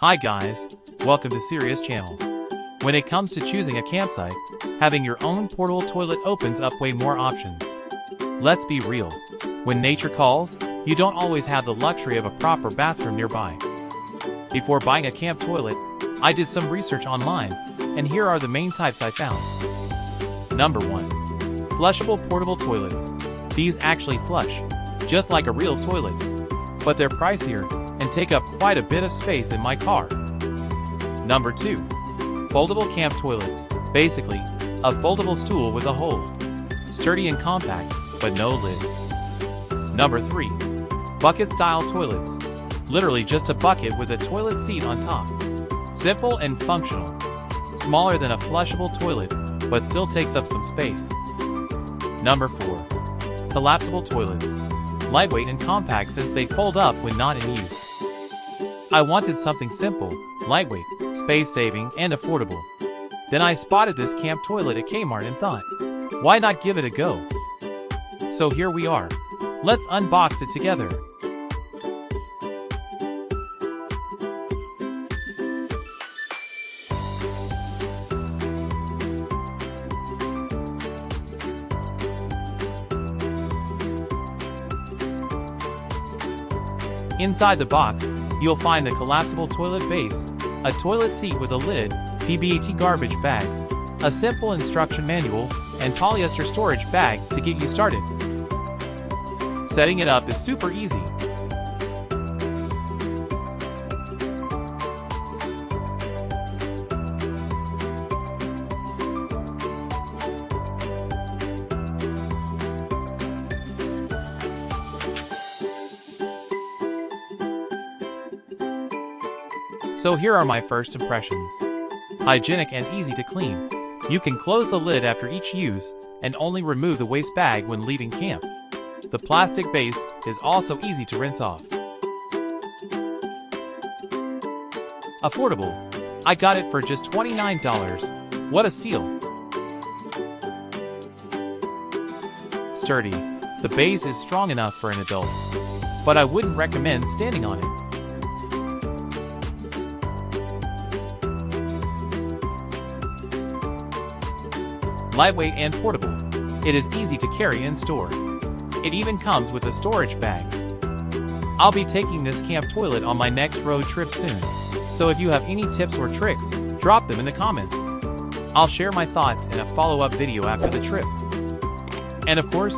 Hi guys, welcome to Sirius channel. When it comes to choosing a campsite, having your own portable toilet opens up way more options. Let's be real, when nature calls, you don't always have the luxury of a proper bathroom nearby. Before buying a camp toilet, I did some research online, and here are the main types I found. Number 1. Flushable portable toilets. These actually flush, just like a real toilet, but they're pricier and take up quite a bit of space in my car. Number 2. Foldable camp toilets. Basically, a foldable stool with a hole. Sturdy and compact, but no lid. Number 3. Bucket-style toilets. Literally just a bucket with a toilet seat on top. Simple and functional. Smaller than a flushable toilet, but still takes up some space. Number 4. Collapsible toilets. Lightweight and compact since they fold up when not in use. I wanted something simple, lightweight, space-saving, and affordable. Then I spotted this camp toilet at Kmart and thought, why not give it a go? So here we are. Let's unbox it together. Inside the box, you'll find the collapsible toilet base, a toilet seat with a lid, PBAT garbage bags, a simple instruction manual, and polyester storage bag to get you started. Setting it up is super easy. So here are my first impressions. Hygienic and easy to clean. You can close the lid after each use and only remove the waste bag when leaving camp. The plastic base is also easy to rinse off. Affordable. I got it for just $29. What a steal. Sturdy. The base is strong enough for an adult, but I wouldn't recommend standing on it. Lightweight and portable. It is easy to carry and store. It even comes with a storage bag. I'll be taking this camp toilet on my next road trip soon, so if you have any tips or tricks, drop them in the comments. I'll share my thoughts in a follow-up video after the trip. And of course,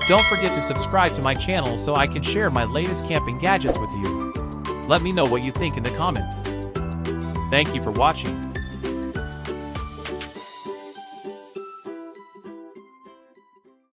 don't forget to subscribe to my channel so I can share my latest camping gadgets with you. Let me know what you think in the comments. Thank you for watching.